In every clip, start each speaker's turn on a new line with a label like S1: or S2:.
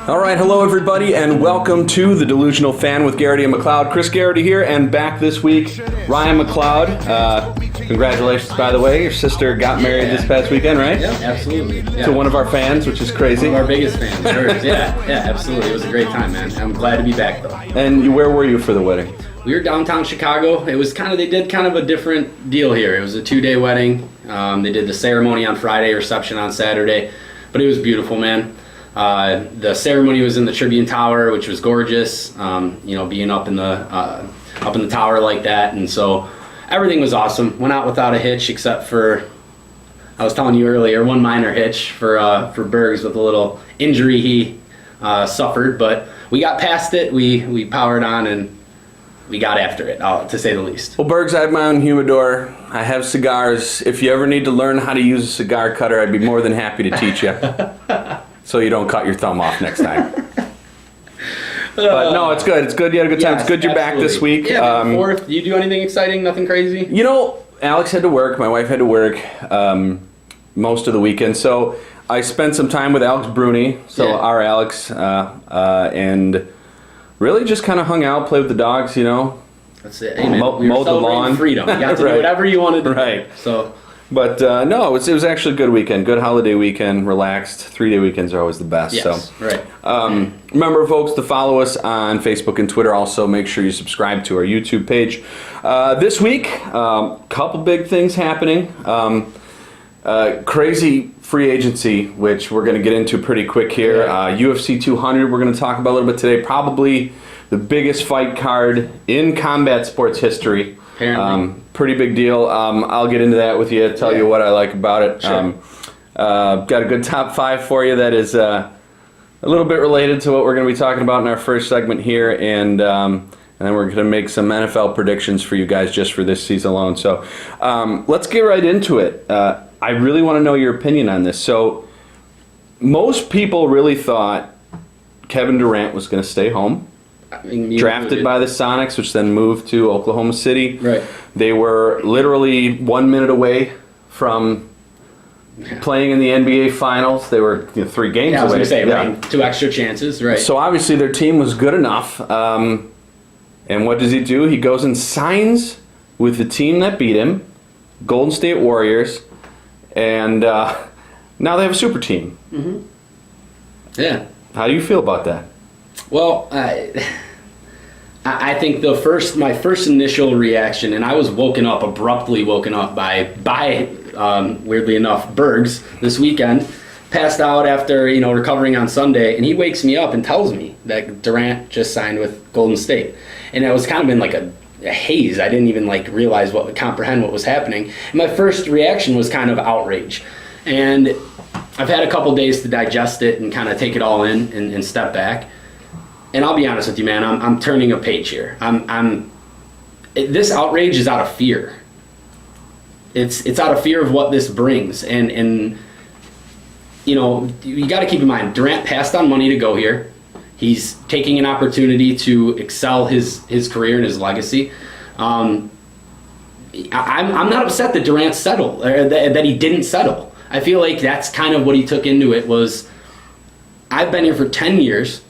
S1: All right, hello everybody, and welcome to the Delusional Fan with Geraghty McCloud. Chris Geraghty here, and back this week, Ryan McCloud. Congratulations, by the way. Your sister got married this past weekend, right?
S2: Yeah, absolutely. Yeah.
S1: To one of our fans, which is crazy.
S2: One of our biggest fans, hers. Yeah, absolutely. It was a great time, man. I'm glad to be back, though.
S1: And where were you for the wedding?
S2: We were downtown Chicago. It was they did kind of a different deal here. It was a 2-day wedding. They did the ceremony on Friday, reception on Saturday, but it was beautiful, man. The ceremony was in the Tribune Tower, which was gorgeous. Being up in the tower like that, and so everything was awesome. Went out without a hitch, except for, I was telling you earlier, one minor hitch for Bergs with a little injury he suffered, but we got past it. We powered on and we got after it, to say the least.
S1: Well, Bergs, I have my own humidor. I have cigars. If you ever need to learn how to use a cigar cutter, I'd be more than happy to teach you. So you don't cut your thumb off next time. But no, it's good. It's good. You had a good time.
S2: Yes,
S1: it's good you're
S2: absolutely.
S1: back this week.
S2: Yeah, Fourth. Do you do anything exciting? Nothing crazy?
S1: You know, Alex had to work. My wife had to work most of the weekend. So I spent some time with Alex Bruni, our Alex, and really just kind of hung out, played with the dogs, you know.
S2: That's it. Amen.
S1: We mowed the lawn.
S2: Freedom. You got to
S1: Right.
S2: do whatever you want to do.
S1: Right.
S2: So.
S1: But no, it was actually a good weekend. Good holiday weekend, relaxed. 3-day weekends are always the best.
S2: Yes,
S1: so,
S2: right.
S1: Remember, folks, to follow us on Facebook and Twitter. Also, make sure you subscribe to our YouTube page. This week, couple big things happening. Crazy free agency, which we're going to get into pretty quick here. UFC 200, we're going to talk about a little bit today. Probably the biggest fight card in combat sports history.
S2: Apparently.
S1: Pretty big deal. I'll get into that with you, tell you what I like about it.
S2: Sure.
S1: Got a good top 5 for you that is a little bit related to what we're going to be talking about in our first segment here, and then we're going to make some NFL predictions for you guys just for this season alone. So let's get right into it. I really want to know your opinion on this. So most people really thought Kevin Durant was going to stay home. Drafted by the Sonics, which then moved to Oklahoma City.
S2: Right.
S1: They were literally 1 minute away from playing in the NBA Finals. They were 3 games away.
S2: I was going to say, right, 2 extra chances, right.
S1: So obviously their team was good enough. And what does he do? He goes and signs with the team that beat him, Golden State Warriors, and now they have a super team.
S2: Mm-hmm. Yeah.
S1: How do you feel about that?
S2: Well, I think my first initial reaction, and I was abruptly woken up by weirdly enough, Bergs this weekend, passed out after recovering on Sunday, and he wakes me up and tells me that Durant just signed with Golden State, and it was kind of in like a haze. I didn't even realize comprehend what was happening. And my first reaction was kind of outrage, and I've had a couple days to digest it and kind of take it all in and step back. And I'll be honest with you, man. I'm turning a page here. This outrage is out of fear. It's out of fear of what this brings, and you got to keep in mind, Durant passed on money to go here. He's taking an opportunity to excel his career and his legacy. I'm not upset that Durant settled, or that he didn't settle. I feel like that's kind of what he took into it was, I've been here for 10 years.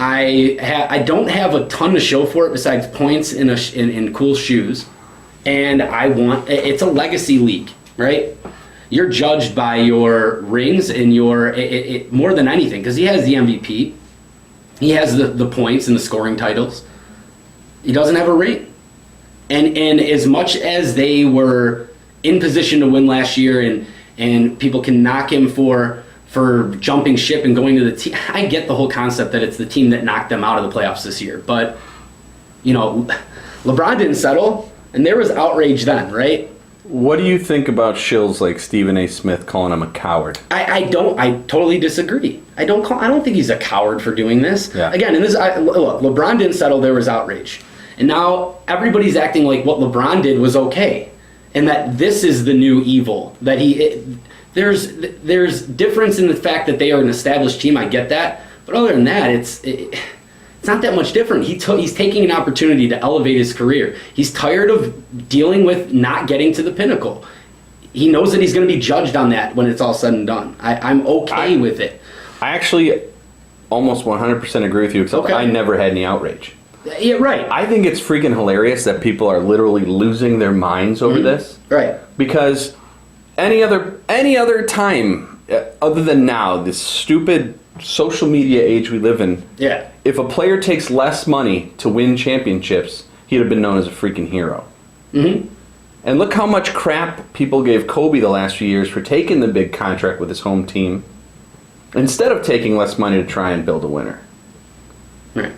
S2: I don't have a ton to show for it besides points in cool shoes, and it's a legacy league, right? You're judged by your rings and more than anything, because he has the MVP, he has the points and the scoring titles. He doesn't have a ring, and as much as they were in position to win last year, and people can knock him for jumping ship and going to the team. I get the whole concept that it's the team that knocked them out of the playoffs this year. But, LeBron didn't settle, and there was outrage then, right?
S1: What do you think about shills like Stephen A. Smith calling him a coward?
S2: I totally disagree. I don't think he's a coward for doing this.
S1: Yeah.
S2: Again, look, LeBron didn't settle, there was outrage. And now everybody's acting like what LeBron did was okay. And that this is the new evil. There's difference in the fact that they are an established team. I get that, but other than that, it's not that much different. He's taking an opportunity to elevate his career. He's tired of dealing with not getting to the pinnacle. He knows that he's going to be judged on that when it's all said and done. I'm okay with it.
S1: I actually almost 100% agree with you, except
S2: Okay.
S1: I never had any outrage.
S2: Yeah, right.
S1: I think it's freaking hilarious that people are literally losing their minds over this.
S2: Right.
S1: Because any other time other than now, this stupid social media age we live in,
S2: Yeah.
S1: if a player takes less money to win championships, he'd have been known as a freaking hero.
S2: Mm-hmm.
S1: And look how much crap people gave Kobe the last few years for taking the big contract with his home team instead of taking less money to try and build a winner.
S2: Right.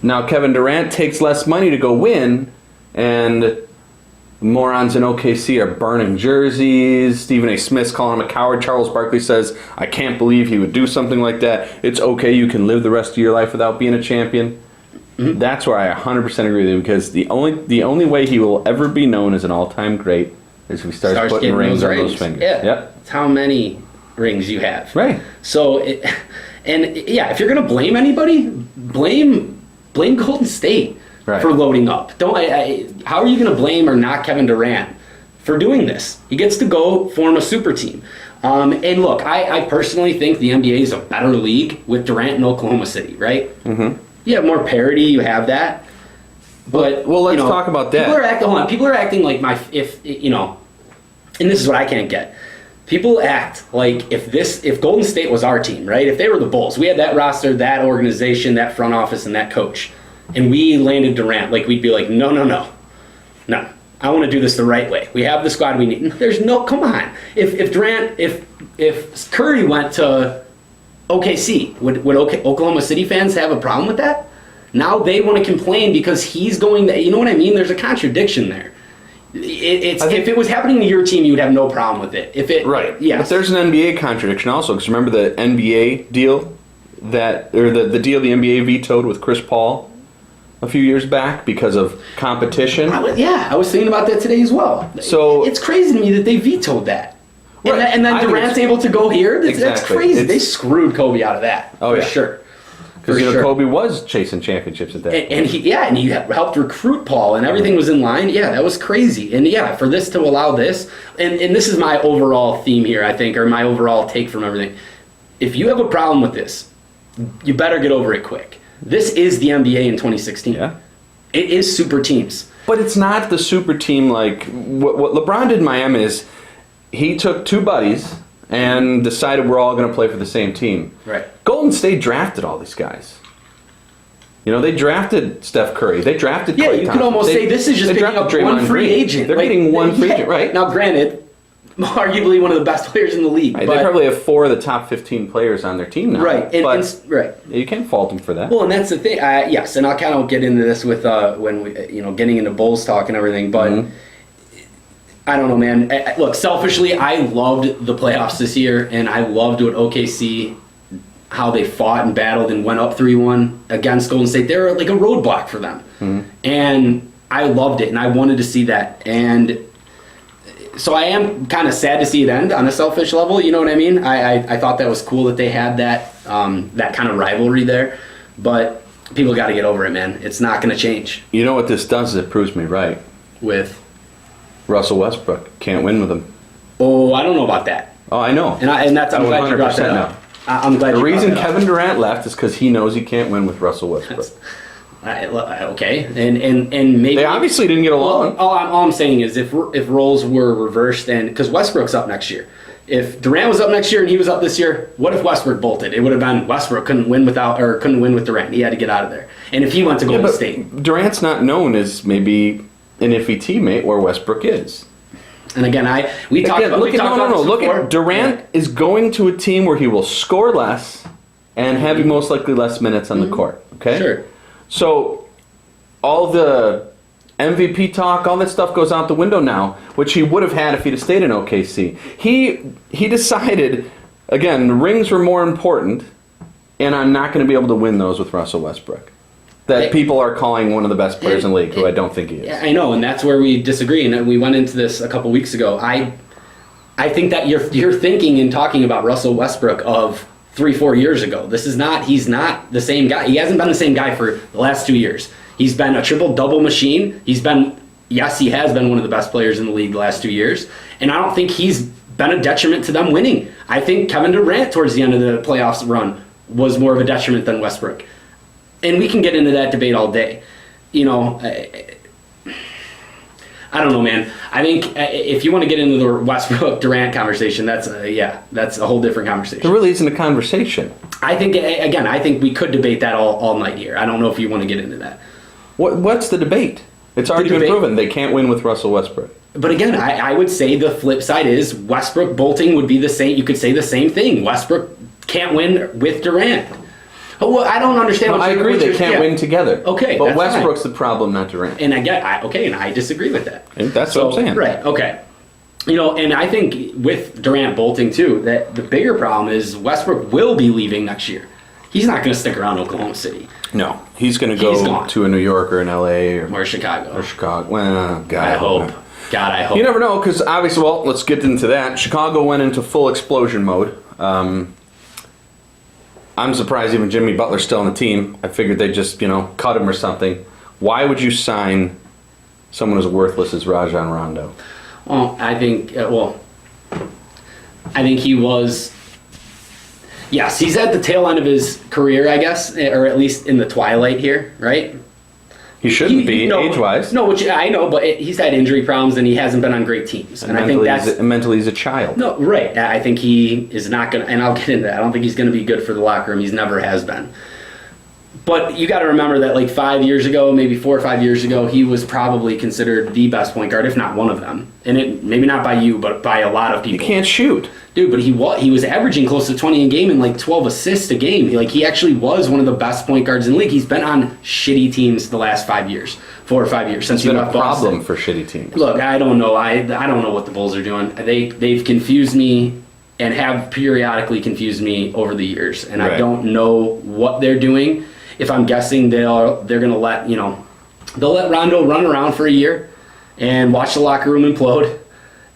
S1: Now Kevin Durant takes less money to go win, and morons in OKC are burning jerseys. Stephen A. Smith's calling him a coward. Charles Barkley says, I can't believe he would do something like that. It's okay, you can live the rest of your life without being a champion. Mm-hmm. That's where I 100% agree with you, because the only way he will ever be known as an all-time great is if he starts putting
S2: getting
S1: rings on those fingers.
S2: Yeah.
S1: Yep.
S2: It's how many rings you have.
S1: Right.
S2: So, if you're going to blame anybody, blame Golden State
S1: Right.
S2: for loading up. How are you going to blame or not Kevin Durant for doing this? He gets to go form a super team. And look, I personally think the NBA is a better league with Durant in Oklahoma City, right? Mm-hmm. You have more parity, you have that. But
S1: well, let's talk about that.
S2: People are acting like and this is what I can't get. People act like if Golden State was our team, right? If they were the Bulls, we had that roster, that organization, that front office, and that coach, and we landed Durant, like we'd be like, no. I want to do this the right way. We have the squad we need. There's no, come on. If Curry went to OKC, would Oklahoma City fans have a problem with that? Now they want to complain because he's going to, you know what I mean? There's a contradiction there. If it was happening to your team, you would have no problem with it.
S1: Right.
S2: Yeah.
S1: But there's an NBA contradiction also, because remember the NBA deal the deal the NBA vetoed with Chris Paul a few years back because of competition?
S2: I was thinking about that today as well.
S1: So
S2: it's crazy to me that they vetoed that.
S1: Right.
S2: And then Durant's able to go here? That's
S1: Exactly.
S2: crazy. They screwed Kobe out of that.
S1: Oh,
S2: for
S1: yeah.
S2: sure.
S1: Because Kobe was chasing championships at that point.
S2: And he helped recruit Paul, and everything was in line. Yeah, that was crazy. And for this to allow this, and this is my overall theme here, I think, or my overall take from everything. If you have a problem with this, you better get over it quick. This is the NBA in 2016.
S1: Yeah.
S2: It is super teams.
S1: But it's not the super team like what LeBron did in Miami is he took two buddies and decided we're all going to play for the same team.
S2: Right.
S1: Golden State drafted all these guys. They drafted Steph Curry. They drafted Klay
S2: you
S1: Thompson.
S2: could almost say this is just picking up one free agent.
S1: They're getting one free agent, right?
S2: Now, granted, arguably one of the best players in the league.
S1: Right,
S2: but,
S1: they probably have 4 of the top 15 players on their team now.
S2: Right.
S1: But you can't fault them for that.
S2: Well, and that's the thing. Yes, and I'll kind of get into this with when we, getting into Bulls talk and everything. But I don't know, man. Look, selfishly, I loved the playoffs this year, and I loved what OKC, how they fought and battled and went up 3-1 against Golden State. They were like a roadblock for them, and I loved it, and I wanted to see that. And so I am kind of sad to see it end on a selfish level. You know what I mean? I thought that was cool that they had that that kind of rivalry there, but people got to get over it, man. It's not going to change.
S1: You know what this does is it proves me right.
S2: With
S1: Russell Westbrook can't win with him.
S2: Oh, I don't know about that.
S1: Oh, I know.
S2: And that's I'm glad you brought that
S1: 100%
S2: up.
S1: know.
S2: I'm glad
S1: The
S2: you brought
S1: reason
S2: that up.
S1: Kevin Durant left is because he knows he can't win with Russell Westbrook.
S2: Okay, and maybe
S1: They obviously didn't get along.
S2: All I'm saying is if roles were reversed, and because Westbrook's up next year, if Durant was up next year and he was up this year, what if Westbrook bolted? It would have been Westbrook couldn't win with Durant. He had to get out of there. And if he went to Golden State,
S1: Durant's not known as maybe an iffy teammate where Westbrook is.
S2: And again, we talked about this
S1: Look
S2: before.
S1: at Durant is going to a team where he will score less and having most likely less minutes on the court. Okay.
S2: Sure.
S1: So all the MVP talk, all that stuff goes out the window now, which he would have had if he'd have stayed in OKC. He decided, again, the rings were more important, and I'm not going to be able to win those with Russell Westbrook. That people are calling one of the best players in the league, who I don't think he is.
S2: Yeah, I know, and that's where we disagree. And we went into this a couple weeks ago. I think that you're thinking and talking about Russell Westbrook of 3-4 years ago. He's not the same guy. He hasn't been the same guy for the last 2 years. He's been a triple-double machine. He has been one of the best players in the league the last 2 years. And I don't think he's been a detriment to them winning. I think Kevin Durant, towards the end of the playoffs run, was more of a detriment than Westbrook. And we can get into that debate all day. I don't know, man. I think if you want to get into the Westbrook-Durant conversation, that's a whole different conversation.
S1: There really isn't a conversation.
S2: I think we could debate that all night here. I don't know if you want to get into that.
S1: What's the debate? It's already been proven they can't win with Russell Westbrook.
S2: But again, I would say the flip side is Westbrook bolting would be the same. You could say the same thing. Westbrook can't win with Durant. Well, I don't understand.
S1: No, I agree they can't win together.
S2: Okay,
S1: but Westbrook's the problem, not Durant.
S2: And I disagree with that.
S1: And that's what I'm saying.
S2: Right. Okay. And I think with Durant bolting too, that the bigger problem is Westbrook will be leaving next year. He's not going to stick around Oklahoma City.
S1: No, he's going to go to a New York or an LA
S2: or Chicago.
S1: Well, God,
S2: I hope. God, I hope.
S1: You never know, because obviously, let's get into that. Chicago went into full explosion mode. I'm surprised even Jimmy Butler's still on the team. I figured they'd just, cut him or something. Why would you sign someone as worthless as Rajon Rondo?
S2: Well, I think he was. Yes, he's at the tail end of his career, I guess, or at least in the twilight here, right?
S1: He shouldn't be age-wise.
S2: No, which I know, but he's had injury problems and he hasn't been on great teams. And I think
S1: mentally he's a child.
S2: No, right. I think he is not going to, and I'll get into that. I don't think he's going to be good for the locker room. He's never has been. But you got to remember that like 5 years ago, maybe 4 or 5 years ago, he was probably considered the best point guard, if not one of them. And maybe not by you, but by a lot of people.
S1: He can't shoot.
S2: Dude, but he was averaging close to 20 a game and like 12 assists a game. He actually was one of the best point guards in the league. He's been on shitty teams the last 5 years, 4 or 5 years since he left Boston.
S1: It's been a problem for shitty teams.
S2: Look, I don't know. I don't know what the Bulls are doing. They've confused me and have periodically confused me over the years, and right. I don't know what they're doing. If I'm guessing, they're going to let they'll let Rondo run around for a year and watch the locker room implode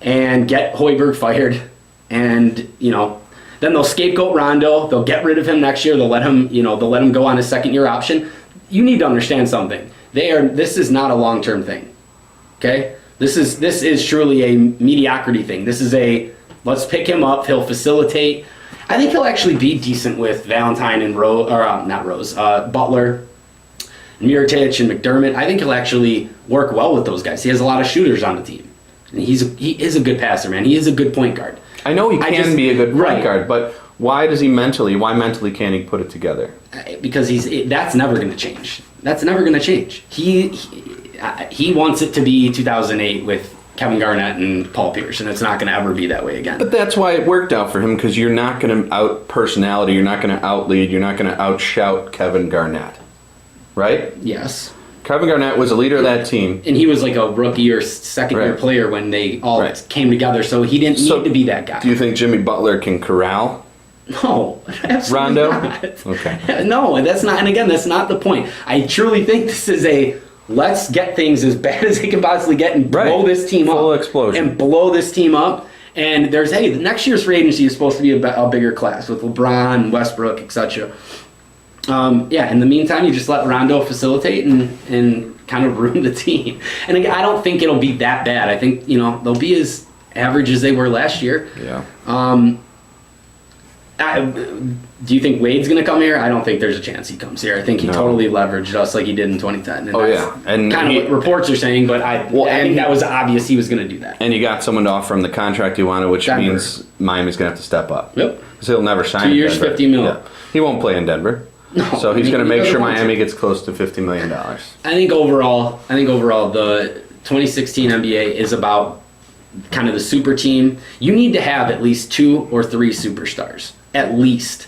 S2: and get Hoiberg fired. And, then they'll scapegoat Rondo. They'll get rid of him next year. They'll let him go on his second-year option. You need to understand something. This is not a long-term thing, okay? This is truly a mediocrity thing. This is let's pick him up. He'll facilitate. I think he'll actually be decent with Valentine and Butler, Mirotic, and McDermott. I think he'll actually work well with those guys. He has a lot of shooters on the team. And he is a good passer, man. He is a good point guard.
S1: I know he can be a good point guard, but why mentally can't he put it together?
S2: Because that's never going to change. That's never going to change. He wants it to be 2008 with Kevin Garnett and Paul Pierce, and it's not going to ever be that way again.
S1: But that's why it worked out for him, because you're not going to out-personality, you're not going to out-lead, you're not going to out-shout Kevin Garnett. Right?
S2: Yes.
S1: Kevin Garnett was a leader of that team.
S2: And he was like a rookie or second-year player when they all came together, so he didn't need to be that guy.
S1: Do you think Jimmy Butler can corral?
S2: No, absolutely
S1: Rondo?
S2: not.
S1: Okay.
S2: No, that's not, and again, that's not the point. I truly think this is let's get things as bad as they can possibly get and blow this team up.
S1: Full explosion.
S2: And blow this team up. And there's, the next year's free agency is supposed to be a bigger class with LeBron, Westbrook, etc. In the meantime, you just let Rondo facilitate and kind of ruin the team. And again, I don't think it'll be that bad. I think, they'll be as average as they were last year.
S1: Yeah.
S2: Do you think Wade's going to come here? I don't think there's a chance he comes here. I think he totally leveraged us like he did in 2010. And
S1: and
S2: kind of what reports are saying, but I think that was obvious he was going to do that.
S1: And you got someone to offer him the contract he wanted, which means Miami's going to have to step up.
S2: Yep.
S1: Because he'll never sign
S2: 2 years, $50 million.
S1: Yeah. He won't play in Denver.
S2: No,
S1: so he's going to make sure Miami gets close to $50 million.
S2: I think overall, the 2016 NBA is about kind of the super team. You need to have at least 2 or 3 superstars, at least,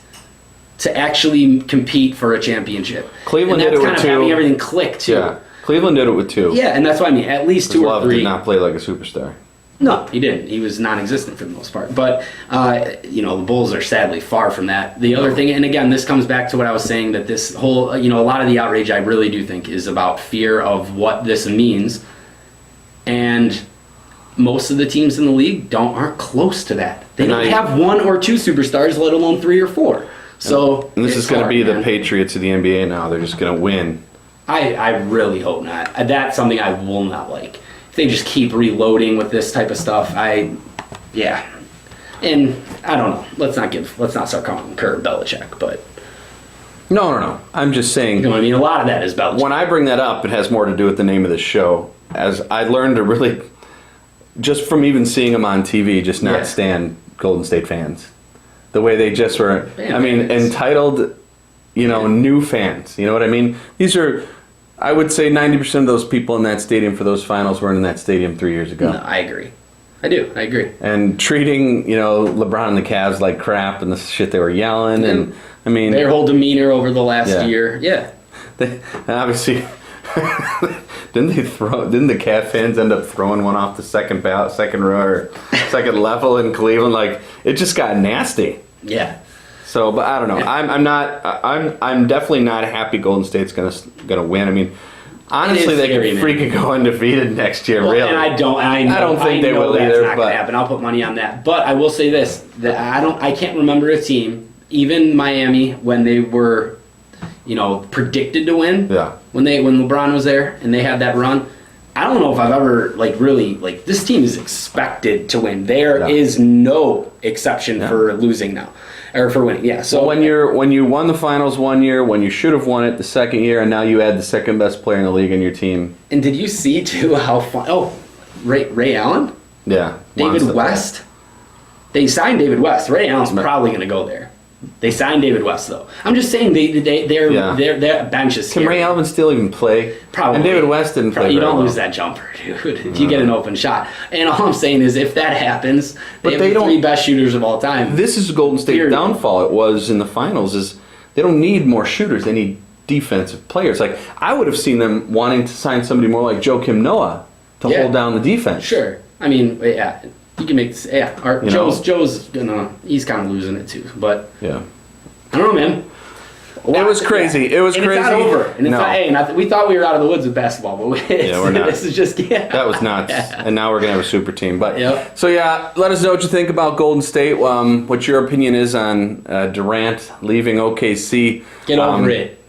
S2: to actually compete for a championship.
S1: Cleveland did it with 2.
S2: That's kind of having everything click, too.
S1: Yeah, Cleveland did it with 2.
S2: Yeah, and that's what I mean. At least 2 or 3.
S1: Love did not play like a superstar.
S2: No, he didn't. He was non-existent for the most part. But, the Bulls are sadly far from that. The other thing, and again, this comes back to what I was saying, that this whole, a lot of the outrage I really do think is about fear of what this means. And most of the teams in the league aren't close to that. They don't have 1 or 2 superstars, let alone 3 or 4. So
S1: and this is going to be the Patriots of the NBA now. They're just going to win.
S2: I really hope not. That's something I will not like. If they just keep reloading with this type of stuff, and I don't know. Let's not start calling him Kerr Belichick, but
S1: No. I'm just saying.
S2: You know what I mean? A lot of that is Belichick.
S1: When I bring that up, it has more to do with the name of the show. As I learned to really, just from even seeing them on TV, just not stand Golden State fans. The way they just were, entitled, new fans. You know what I mean? These are, I would say 90% of those people in that stadium for those finals weren't in that stadium 3 years ago.
S2: No, I agree. I do. I agree.
S1: And treating, LeBron and the Cavs like crap and the shit they were yelling. And, I mean...
S2: Their whole demeanor over the last year. Yeah.
S1: And obviously... Didn't the Cavs fans end up throwing one off the second row or second level in Cleveland? Like, it just got nasty.
S2: Yeah.
S1: So, but I don't know. Yeah. I'm definitely not happy Golden State's gonna win. I mean, honestly, they could freaking go undefeated next year. Really.
S2: And I don't think they will either. Not gonna happen. I'll put money on that. But I will say this: that I can't remember a team, even Miami, when they were, predicted to win.
S1: Yeah.
S2: When LeBron was there and they had that run, I don't know if I've ever really this team is expected to win. There is no exception for losing now, or for winning. Yeah. So
S1: when you won the finals one year, when you should have won it the second year, and now you add the second best player in the league in your team.
S2: And did you see too how fun? Oh, Ray Allen.
S1: Yeah.
S2: David West. They signed David West. Ray Allen's probably going to go there. They signed David West, though. I'm just saying their bench is scary.
S1: Can Ray Allen still even play?
S2: Probably.
S1: And David West didn't play.
S2: You
S1: don't
S2: lose that jumper, dude. If you get an open shot. And all I'm saying is, if that happens, they have the three best shooters of all time.
S1: This is Golden State's downfall. It was in the finals. Is they don't need more shooters. They need defensive players. Like, I would have seen them wanting to sign somebody more like Joakim Noah to hold down the defense.
S2: Sure. I mean, yeah. You can make this, Joe's gonna, he's kind of losing it too, but I don't know, man.
S1: It was crazy. It was crazy.
S2: It's not over. And we thought we were out of the woods with basketball, but
S1: we're not.
S2: This is just
S1: that was nuts. And now we're gonna have a super team. But so let us know what you think about Golden State. What your opinion is on Durant leaving OKC.
S2: Get over it.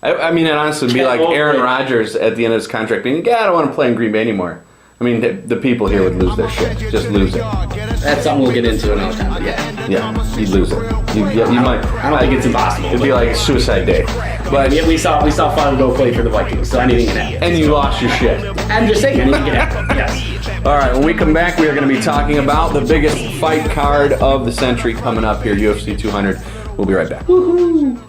S1: I mean, it honestly would be like Aaron Rodgers at the end of his contract being, I don't want to play in Green Bay anymore. I mean, the people here would lose their shit. Just lose it.
S2: That's something we'll get into another time, but
S1: yeah, you'd lose it. You might.
S2: I don't think it's impossible.
S1: It'd be like suicide day. But
S2: we saw Favre play for the Vikings, so anything can happen.
S1: And you lost your shit.
S2: I'm just saying, anything can happen. Yes.
S1: All right, when we come back, we are going to be talking about the biggest fight card of the century coming up here, UFC 200. We'll be right back.
S2: Woohoo!